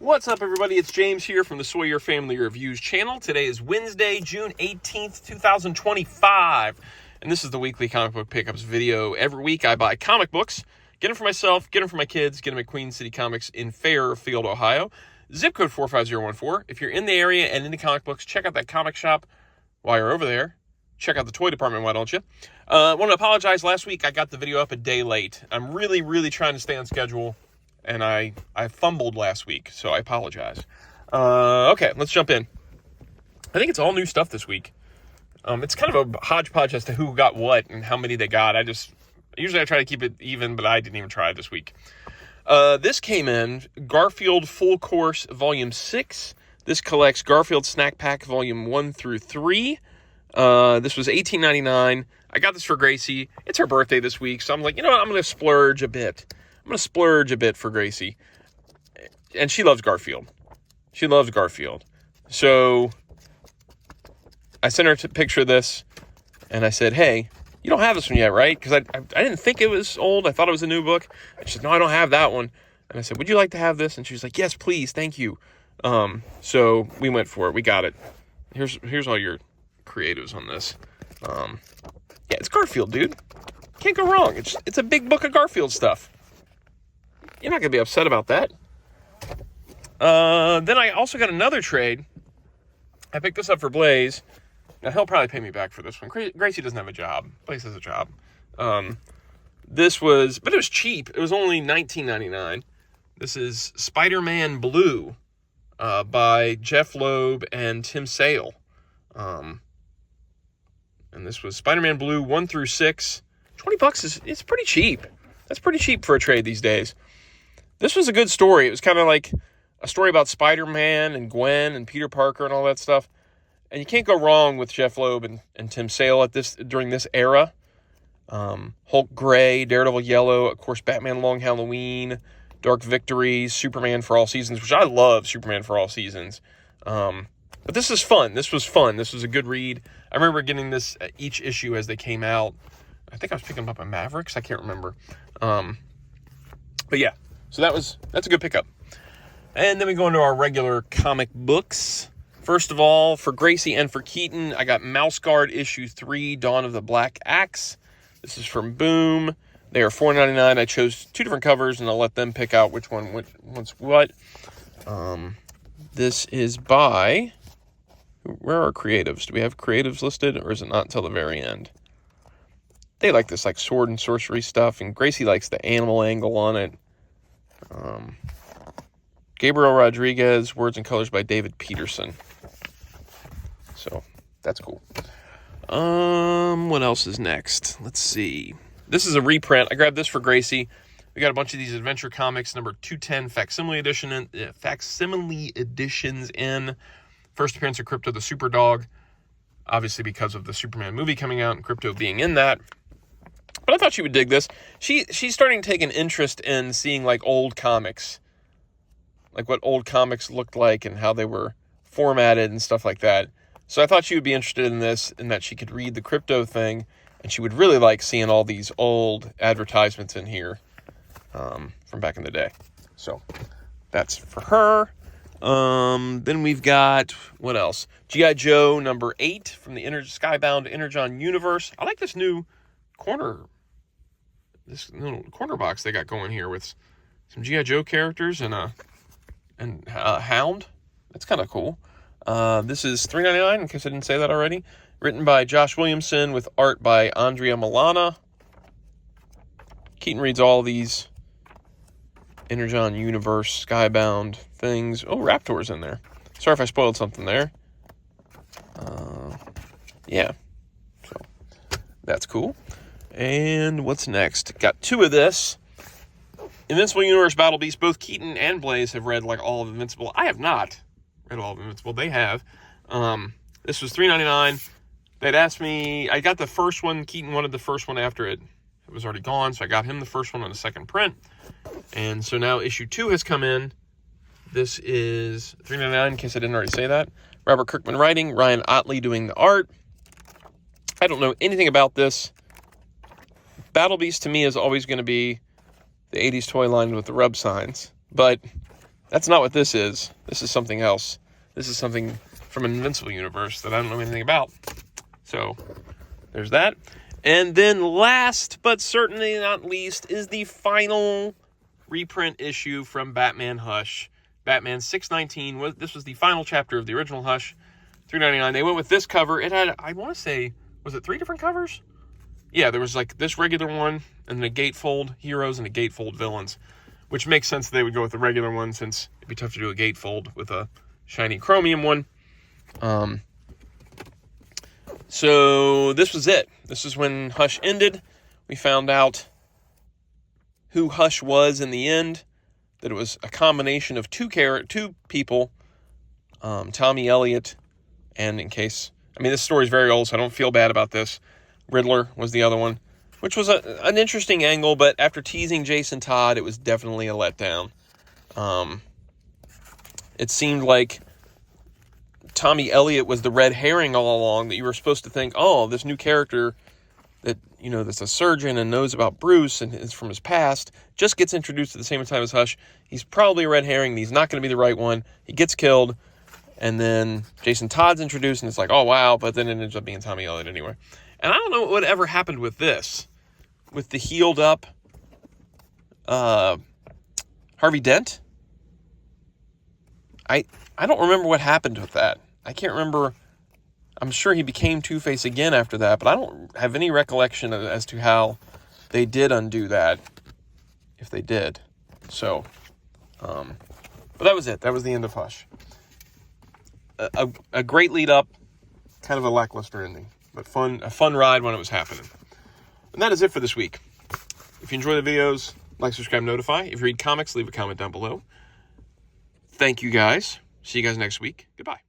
What's up, everybody? It's James here from the Sawyer Family Reviews channel. Today is Wednesday, June 18th, 2025, and this is the weekly comic book pickups video. Every week I buy comic books, get them for myself, get them for my kids, get them at Queen City Comics in Fairfield, Ohio. Zip code 45014. If you're in the area and into comic books, check out that comic shop while you're over there. Check out the toy department, why don't you? I want to apologize. Last week I got the video up a day late. I'm really trying to stay on schedule. And I fumbled last week, so I apologize. Okay, let's jump in. I think it's all new stuff this week. It's kind of a hodgepodge as to who got what and how many they got. Usually I try to keep it even, but I didn't even try this week. This came in, Garfield Full Course Volume 6. This collects Garfield Snack Pack Volume 1 through 3. This was $18.99. I got this for Gracie. It's her birthday this week, so I'm like, you know what, I'm going to splurge a bit. I'm going to splurge a bit for Gracie. And she loves Garfield. So I sent her a picture of this, and I said, hey, you don't have this one yet, right? Because I didn't think it was old. I thought it was a new book. And she said, no, I don't have that one. And I said, would you like to have this? And she was like, yes, please, thank you. So we went for it. We got it. Here's all your creatives on this. Yeah, it's Garfield, dude. Can't go wrong. It's a big book of Garfield stuff. You're not going to be upset about that. Then I also got another trade. I picked this up for Blaze. Now, he'll probably pay me back for this one. Gracie doesn't have a job. Blaze has a job. But it was cheap. It was only $19.99. This is Spider-Man Blue by Jeff Loeb and Tim Sale. And this was Spider-Man Blue 1 through 6. $20 it's pretty cheap. That's pretty cheap for a trade these days. This was a good story. It was kind of like a story about Spider-Man and Gwen and Peter Parker and all that stuff. And you can't go wrong with Jeff Loeb and Tim Sale during this era. Hulk Gray, Daredevil Yellow, of course, Batman Long Halloween, Dark Victories, Superman for All Seasons, which I love Superman for All Seasons. But this is fun. This was fun. This was a good read. I remember getting this each issue as they came out. I think I was picking them up at Mavericks. I can't remember. But yeah. So that's a good pickup. And then we go into our regular comic books. First of all, for Gracie and for Keaton, I got Mouse Guard issue 3, Dawn of the Black Axe. This is from Boom. They are $4.99. I chose two different covers, and I'll let them pick out which one's what. This is by... Where are creatives? Do we have creatives listed, or is it not until the very end? They like this sword and sorcery stuff, and Gracie likes the animal angle on it. Gabriel Rodriguez, words and colors by David Peterson. So, that's cool. What else is next? Let's see. This is a reprint. I grabbed this for Gracie. We got a bunch of these Adventure Comics number 210 facsimile editions in. First appearance of Crypto the Superdog. Obviously because of the Superman movie coming out and Crypto being in that. But I thought she would dig this. She's starting to take an interest in seeing old comics. Like what old comics looked like and how they were formatted and stuff like that. So I thought she would be interested in this and that she could read the Crypto thing. And she would really like seeing all these old advertisements in here from back in the day. So that's for her. Then we've got, what else? G.I. Joe number 8 from the Skybound Energon universe. I like this new this little corner box they got going here with some G.I. Joe characters and a Hound. That's kind of cool. This is $3.99, in case I didn't say that already. Written by Josh Williamson with art by Andrea Milana. Keaton reads all these Energon universe, Skybound things. Oh, Raptor's in there. Sorry if I spoiled something there. Yeah. So, that's cool. And what's next? Got two of this. Invincible Universe Battle Beast. Both Keaton and Blaze have read all of Invincible. I have not read all of Invincible. They have. This was $3.99. They'd asked me, I got the first one. Keaton wanted the first one after it was already gone, so I got him the first one on the second print. And so now issue 2 has come in. This is $3.99, in case I didn't already say that. Robert Kirkman writing, Ryan Otley doing the art. I don't know anything about this. Battle Beast to me is always going to be the 80s toy line with the rub signs. But That's not what this is. This is something else. This is something from an Invincible universe that I don't know anything about. So, there's that. And then last, but certainly not least, is the final reprint issue from Batman Hush. Batman 619. This was the final chapter of the original Hush. $3.99. They went with this cover. It had, I want to say, was it 3 different covers? Yeah, there was like this regular one, and then a gatefold heroes and a gatefold villains, which makes sense that they would go with the regular one since it'd be tough to do a gatefold with a shiny chromium one. So this was it. This is when Hush ended. We found out who Hush was in the end, that it was a combination of two people, Tommy Elliott, and this story's very old, so I don't feel bad about this. Riddler was the other one, which was an interesting angle, but after teasing Jason Todd, it was definitely a letdown. It seemed like Tommy Elliott was the red herring all along, that you were supposed to think, oh, this new character that, that's a surgeon and knows about Bruce and is from his past, just gets introduced at the same time as Hush. He's probably a red herring. He's not going to be the right one. He gets killed, and then Jason Todd's introduced, and it's like, oh, wow, but then it ends up being Tommy Elliott anyway. And I don't know what ever happened with this, with the healed up Harvey Dent. I don't remember what happened with that. I can't remember. I'm sure he became Two-Face again after that, but I don't have any recollection as to how they did undo that, if they did. So, but that was it. That was the end of Hush. A great lead up, kind of a lackluster ending, but a fun ride when it was happening. And that is it for this week. If you enjoy the videos, like, subscribe, notify. If you read comics, leave a comment down below. Thank you guys. See you guys next week. Goodbye.